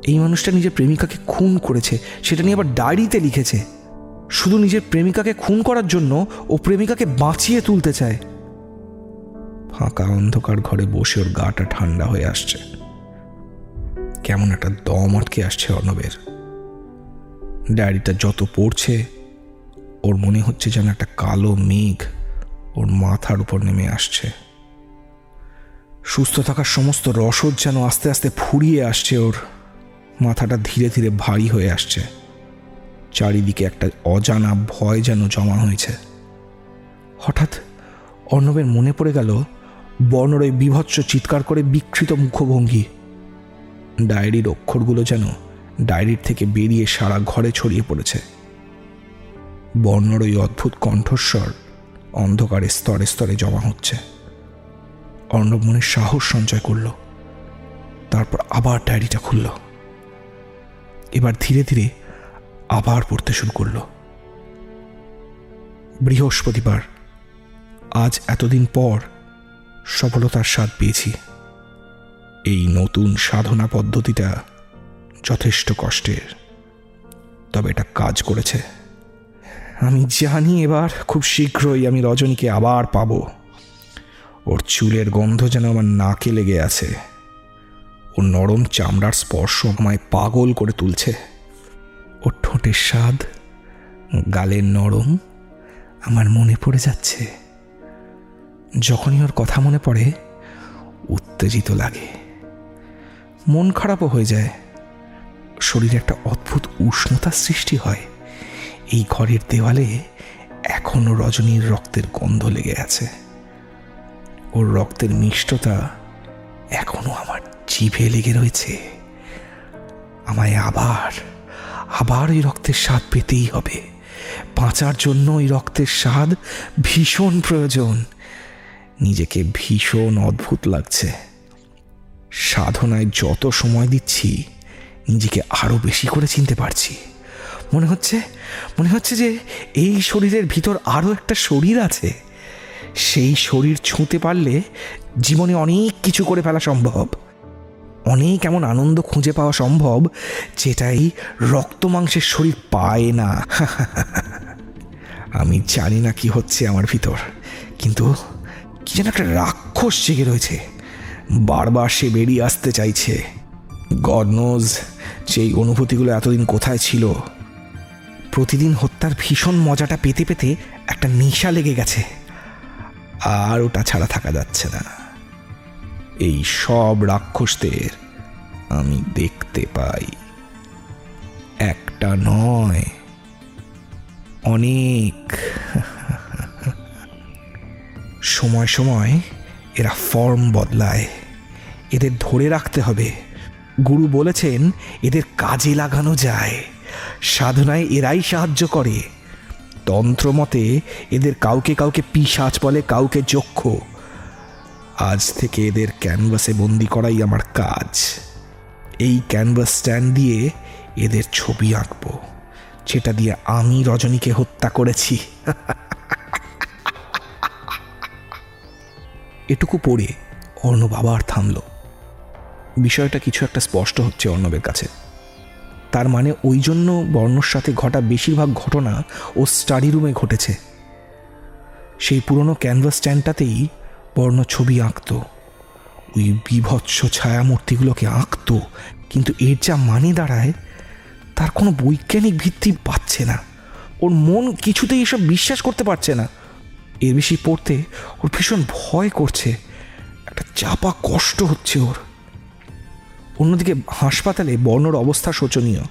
এই মানুষটা নিজের প্রেমিকাকে খুন করেছে, সেটা নিয়ে আবার ডায়েরিতে লিখেছে। শুধু নিজের প্রেমিকাকে খুন করার জন্য ও প্রেমিকাকে বাঁচিয়ে তুলতে চায়। ফাঁকা অন্ধকার ঘরে বসে ওর গাটা ঠান্ডা হয়ে আসছে। কেমন একটা দম আটকে আসছে অর্ণবের। ডায়েরিটা যত পড়ছে ওর মনে হচ্ছে যেন একটা কালো মেঘ ওর মাথার উপর নেমে আসছে। সুস্থ থাকার সমস্ত রসদ যেন আস্তে আস্তে ফুরিয়ে আসছে ওর। মাথাটা ধীরে ধীরে ভারী হয়ে আসছে। চারিদিকে একটা অজানা ভয় যেন জমা হয়েছে। হঠাৎ অর্ণবের মনে পড়ে গেল বর্ণর ওই বিভৎস চিৎকার করে বিকৃত মুখভঙ্গি। ডায়েরির অক্ষরগুলো যেন ডায়েরির থেকে বেরিয়ে সারা ঘরে ছড়িয়ে পড়েছে। বর্ণর ওই অদ্ভুত কণ্ঠস্বর অন্ধকারে স্তরে স্তরে জমা হচ্ছে। অর্ণব মনে সাহস সঞ্চয় করল। তারপর আবার ডায়েরিটা খুলল। এবার ধীরে ধীরে আবার পড়তে শুরু করল। বৃহস্পতিবার, আজ এতদিন পর সফলতার স্বাদ পেয়েছি। এই নতুন সাধনা পদ্ধতিটা যথেষ্ট কষ্টের, তবে এটা কাজ করেছে। আমি জানি এবার খুব শীঘ্রই আমি রজনীকে আবার পাবো। ওর চুলের গন্ধ যেন আমার নাকে লেগে আছে। ওর নরম চামড়ার স্পর্শ আমায় পাগল করে তুলছে। ওর ঠোঁটের স্বাদ, গালের নরম আমার মনে পড়ে যাচ্ছে। যখনই ওর কথা মনে পড়ে উত্তেজিত লাগে, মন খারাপও হয়ে যায়। শরীরে একটা অদ্ভুত উষ্ণতার সৃষ্টি হয়। এই ঘরের দেওয়ালে এখনো রজনীর রক্তের গন্ধ লেগে আছে। ওর রক্তের মিষ্টতা এখনো আমার জিভে লেগে রয়েছে। আমায় আবার আবার ওই রক্তের স্বাদ পেতেই হবে। বাঁচার জন্য ওই রক্তের স্বাদ ভীষণ প্রয়োজন। নিজেকে ভীষণ অদ্ভুত লাগছে। সাধনায় যত সময় দিচ্ছি নিজেকে আরো বেশি করে চিনতে পারছি। মনে হচ্ছে যে এই শরীরের ভিতর আরো একটা শরীর আছে। সেই শরীর ছুঁতে পারলে জীবনে অনেক কিছু করে ফেলা সম্ভব। অনেক এমন আনন্দ খুঁজে পাওয়া সম্ভব যেটাই রক্ত মাংসের শরীর পায় না। আমি জানি না কি হচ্ছে আমার ভিতর, কিন্তু কি যেন একটা রাক্ষস জেগে রয়েছে। বারবার সে বেরিয়ে আসতে চাইছে। গড নোজ সেই অনুভূতিগুলো এতদিন কোথায় ছিল। প্রতিদিন হত্যার ভীষণ মজাটা পেতে পেতে একটা নেশা লেগে গেছে, আর ওটা ছাড়া থাকা যাচ্ছে না। এই সব রাক্ষসদের আমি দেখতে পাই, একটা নয় অনেক। সময় সময় এরা ফর্ম বদলায়। এদের ধরে রাখতে হবে। গুরু বলেছেন এদের কাজে লাগানো যায়। সাধনায় এরাই সাহায্য করে। তন্ত্রমতে এদের কাউকে কাউকে পিশাচ বলে, কাউকে যক্ষ। আজ থেকে এদের ক্যানভাসে বন্দি করাই আমার কাজ। এই ক্যানভাস স্ট্যান্ড দিয়ে এদের ছবি আঁকবো, যেটা দিয়ে আমি রজনীকে হত্যা করেছি। এটুকু পড়ে অর্ণব আবার থামল। বিষয়টা কিছু একটা স্পষ্ট হচ্ছে অর্ণবের কাছে। তার মানে ওই জন্য বর্ণর সাথে ঘটা বেশিরভাগ ঘটনা ও স্টাডি রুমে ঘটেছে। সেই পুরনো ক্যানভাস স্ট্যান্ডটাতেই বর্ণ ছবি আঁকত, ওই বিভৎস ছায়ামূর্তিগুলোকে আঁকত। কিন্তু এর যা মানে দাঁড়ায় তার কোনো বৈজ্ঞানিক ভিত্তি পাচ্ছে না। ওর মন কিছুতেই এসব বিশ্বাস করতে পারছে না। এর বেশি পড়তে ওর ভীষণ ভয় করছে, একটা চাপা কষ্ট হচ্ছে ওর। অন্যদিকে হাসপাতালে বর্ণর অবস্থা শোচনীয়।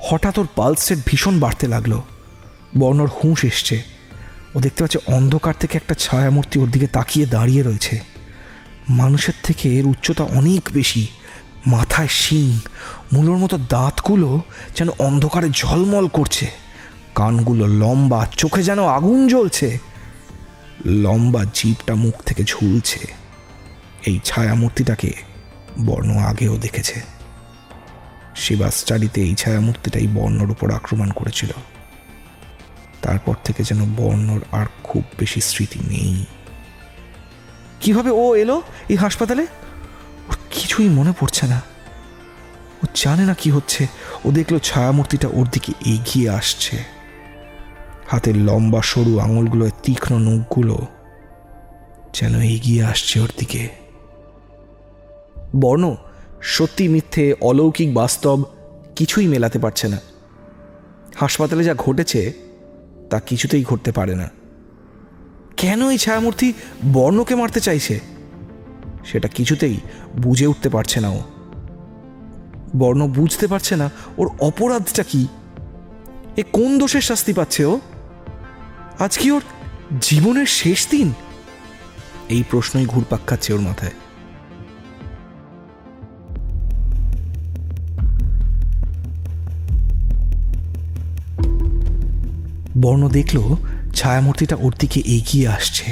হঠাৎ ওর পালস রেট ভীষণ বাড়তে লাগলো। বর্ণর হুঁশ এসছে। ও দেখতে পাচ্ছে অন্ধকার থেকে একটা ছায়ামূর্তি ওর দিকে তাকিয়ে দাঁড়িয়ে রয়েছে। মানুষের থেকে এর উচ্চতা অনেক বেশি। মাথায় শিং, মূলোর মতো দাঁতগুলো যেন অন্ধকারে ঝলমল করছে। কানগুলো লম্বা, চোখে যেন আগুন জ্বলছে। লম্বা জিভটা মুখ থেকে ঝুলছে। এই ছায়ামূর্তিটাকে বর্ণ আগেও দেখেছে। শিবা স্টাডিতে এই ছায়ামূর্তিটাই বর্ণর উপর আক্রমণ করেছিল। তারপর থেকে যেন বর্ণর আর খুব বেশি স্মৃতি নেই। কিভাবে ও এলো এই হাসপাতালে ওর কিছুই মনে পড়ছে না। ও জানে না কি হচ্ছে। ও দেখলো ছায়ামূর্তিটা ওর দিকে এগিয়ে আসছে। হাতের লম্বা সরু আঙুলগুলোর তীক্ষ্ণ নখগুলো যেন এগিয়ে আসছে ওর দিকে। বর্ণ সত্যি মিথ্যে, অলৌকিক বাস্তব কিছুই মেলাতে পারছে না। হাসপাতালে যা ঘটেছে তা কিছুতেই ঘটতে পারে না। কেন এই ছায়ামূর্তি বর্ণকে মারতে চাইছে সেটা কিছুতেই বুঝে উঠতে পারছে না ও। বর্ণ বুঝতে পারছে না ওর অপরাধটা কি, এ কোন দোষের শাস্তি পাচ্ছে ও। আজ কি ওর জীবনের শেষ দিন? এই প্রশ্নই ঘুরপাক খাচ্ছে ওর মাথায়। বর্ণ দেখল ছায়ামূর্তিটা ওর দিকে এগিয়ে আসছে।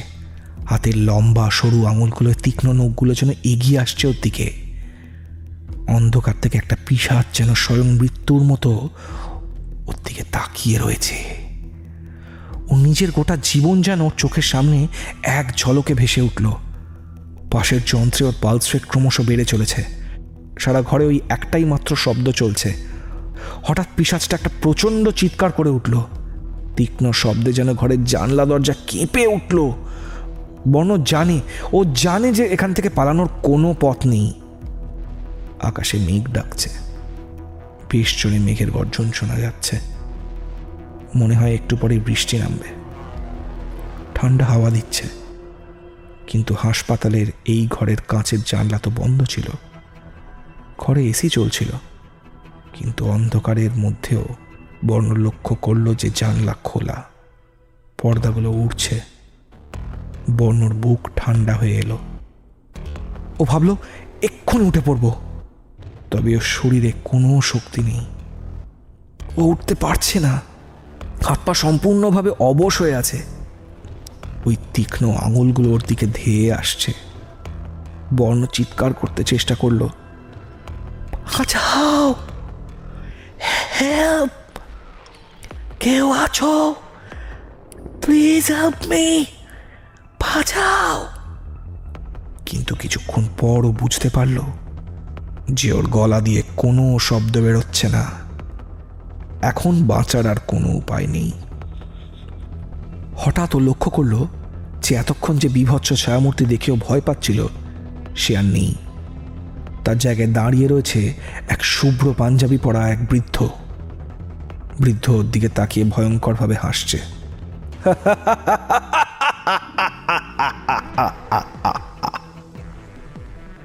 হাতের লম্বা সরু আঙুলগুলোর তীক্ষ্ণ নখগুলো যেন এগিয়ে আসছে ওর দিকে। অন্ধকার থেকে একটা পিশাচ যেন স্বয়ং মৃত্যুর মতো ওর দিকে তাকিয়ে রয়েছে। ওর নিজের গোটা জীবন যেন ওর চোখের সামনে এক ঝলকে ভেসে উঠল। পাশের যন্ত্রে ওর পালস রেট ক্রমশ বেড়ে চলেছে। সারা ঘরে ওই একটাই মাত্র শব্দ চলছে। হঠাৎ পিশাচটা একটা প্রচণ্ড চিৎকার করে উঠল। তীক্ষ্ণ শব্দে যেন ঘরের জানলা দরজা কেঁপে উঠল। বর্ণ ও জানে যে এখান থেকে পালানোর কোনো পথ নেই। আকাশে মেঘ ডাকছে, বেশ জোরে মেঘের গর্জন শোনা যাচ্ছে। মনে হয় একটু পরেই বৃষ্টি নামবে। ঠান্ডা হাওয়া দিচ্ছে, কিন্তু হাসপাতালের এই ঘরের কাঁচের জানলা তো বন্ধ ছিল। ঘরে এসি চলছিল, কিন্তু অন্ধকারের মধ্যেও বর্ণ লক্ষ্য করল যে জানলা খোলা, পর্দাগুলো উড়ছে। বর্ণর বুক ঠান্ডা হয়ে এলো। ও ভাবল এক্ষুনি উঠে পড়ব, তবে ওর শরীরে কোনো শক্তি নেই। ও উঠতে পারছে না, হাত পা সম্পূর্ণভাবে অবশ হয়ে আছে। ওই তীক্ষ্ণ আঙুলগুলো ওর দিকে ধেয়ে আসছে। বর্ণ চিৎকার করতে চেষ্টা করলো, বাঁচাও, হেল্প, কেউ আছো, প্লিজ হেল্প মি, বাঁচাও। কিন্তু কিছুক্ষণ পর ও বুঝতে পারল যে ওর গলা দিয়ে কোনো শব্দ বেরোচ্ছে না। এখন বাঁচার আর কোনো উপায় নেই। হঠাৎ ও লক্ষ্য করল যে এতক্ষণ যে বীভৎস ছায়ামূর্তি দেখেও ভয় পাচ্ছিল সে আর নেই। তার জায়গায় দাঁড়িয়ে রয়েছে এক শুভ্র পাঞ্জাবি পরা এক বৃদ্ধ। বৃদ্ধ ওর দিকে তাকিয়ে ভয়ঙ্করভাবে হাসছে।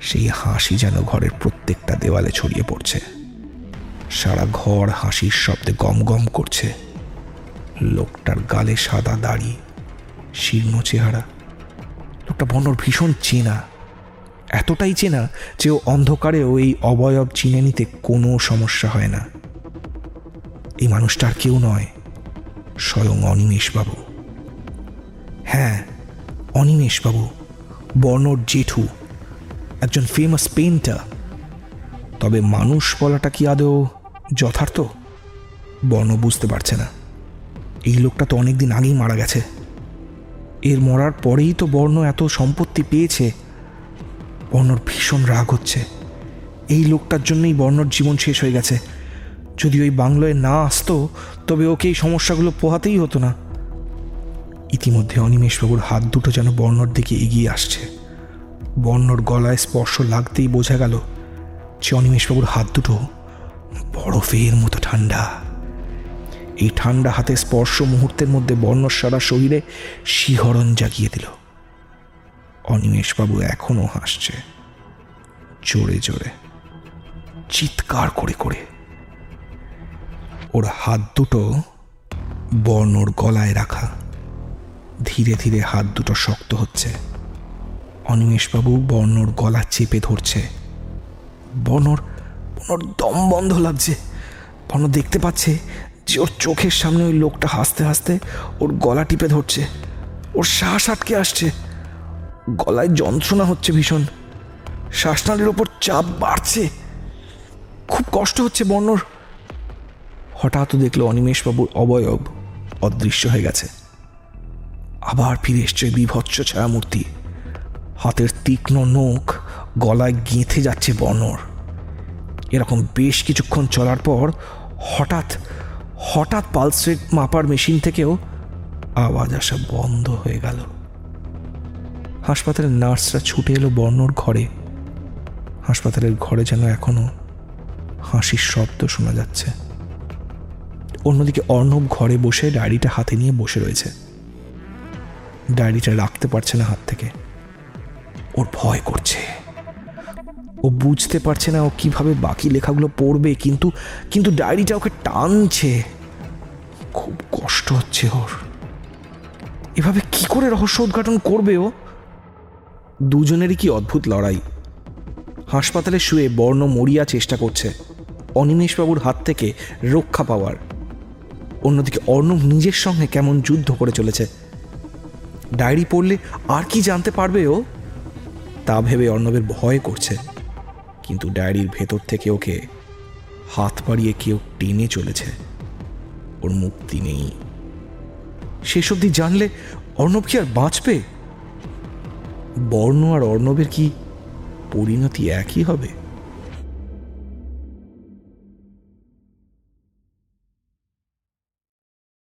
সেই হাসি যেন ঘরের প্রত্যেকটা দেওয়ালে ছড়িয়ে পড়ছে। সারা ঘর হাসির শব্দে গমগম করছে। লোকটার গালে সাদা দাড়ি, শীর্ণ চেহারা। লোকটা বর্ণর ভীষণ চেনা, এতটাই চেনা যে ও অন্ধকারেও এই অবয়ব চিনে নিতে কোনো সমস্যা হয় না। এই মানুষটা আর কেউ নয়, স্বয়ং অনিমেষবাবু। হ্যাঁ, অনিমেষবাবু, বর্ণর জেঠু, একজন ফেমাস পেইন্টার। তবে মানুষ বলাটা কি আদৌ যথার্থ? বর্ণ বুঝতে পারছে না। এই লোকটা তো অনেকদিন আগেই মারা গেছে। এর মরার পরেই তো বর্ণ এত সম্পত্তি পেয়েছে। বর্ণর ভীষণ রাগ হচ্ছে। এই লোকটার জন্যই বর্ণর জীবন শেষ হয়ে গেছে। যদি ওই বাংলোয় না আসতো তবে ওকে এই সমস্যাগুলো পোহাতেই হতো না। ইতিমধ্যে অনিমেষবাবুর হাত দুটো যেন বর্ণর দিকে এগিয়ে আসছে। বর্ণর গলায় স্পর্শ লাগতেই বোঝা গেল যে অনিমেষবাবুর হাত দুটো বরফের মতো ঠান্ডা। এই ঠান্ডা হাতের স্পর্শ মুহূর্তের মধ্যে বর্ণর সারা শরীরে শিহরণ জাগিয়ে দিল। অনিমেষবাবু এখনো হাসছে, জোরে জোরে, চিৎকার করে করে। ওর হাত দুটো বর্ণর গলায় রাখা। ধীরে ধীরে হাত দুটো শক্ত হচ্ছে। অনিমেষবাবু বর্ণর গলা চেপে ধরছে। বর্ণর দম বন্ধ লাগছে। বর্ণ দেখতে পাচ্ছে যে ওর চোখের সামনে ওই লোকটা হাসতে হাসতে ওর গলা টিপে ধরছে। ওর শ্বাস আটকে আসছে, গলায় যন্ত্রণা হচ্ছে ভীষণ, শ্বাসনালীর ওপর চাপ বাড়ছে, খুব কষ্ট হচ্ছে বর্ণর। হঠাৎ দেখলো অনিমেষবাবুর অবয়ব অদৃশ্য হয়ে গেছে। আবার ফিরে এসছে বীভৎস ছায়ামূর্তি। হাতের তীক্ষ্ণ নখ গলায় গেঁথে যাচ্ছে বর্ণর। এরকম বেশ কিছুক্ষণ চলার পর হঠাৎ হঠাৎ পালস রেট মাপার মেশিন থেকেও আওয়াজ আসা বন্ধ হয়ে গেল। হাসপাতালের নার্সরা ছুটে এলো বর্ণর ঘরে। হাসপাতালের ঘরে যেন এখনো হাসির শব্দ শোনা যাচ্ছে। অন্যদিকে অর্ণব ঘরে বসে ডায়েরিটা হাতে নিয়ে বসে রয়েছে। ডায়েরিটা রাখতে পারছে না হাত থেকে। ওর ভয় করছে। ও বুঝতে পারছে না ও কিভাবে বাকি লেখাগুলো পড়বে, কিন্তু ডায়েরিটা ওকে টানছে। খুব কষ্ট হচ্ছে ওর। এভাবে কি করে রহস্য উদ্ঘাটন করবে ও? দুজনেরই কি অদ্ভুত লড়াই। হাসপাতালে শুয়ে বর্ণ মরিয়া চেষ্টা করছে অনিমেষবাবুর হাত থেকে রক্ষা পাওয়ার। অন্যদিকে অর্ণব নিজের সঙ্গে কেমন যুদ্ধ করে চলেছে। ডায়েরি পড়লে আর কি জানতে পারবে ও, তা ভেবে অর্ণবের ভয় করছে। কিন্তু ডায়েরির ভেতর থেকে ওকে হাত বাড়িয়ে কেউ টেনে চলেছে। ওর মুক্তি নেই। শেষ অবধি জানলে অর্ণব কি আর বাঁচবে? বর্ণ আর অর্ণবের কি পরিণতি একই হবে?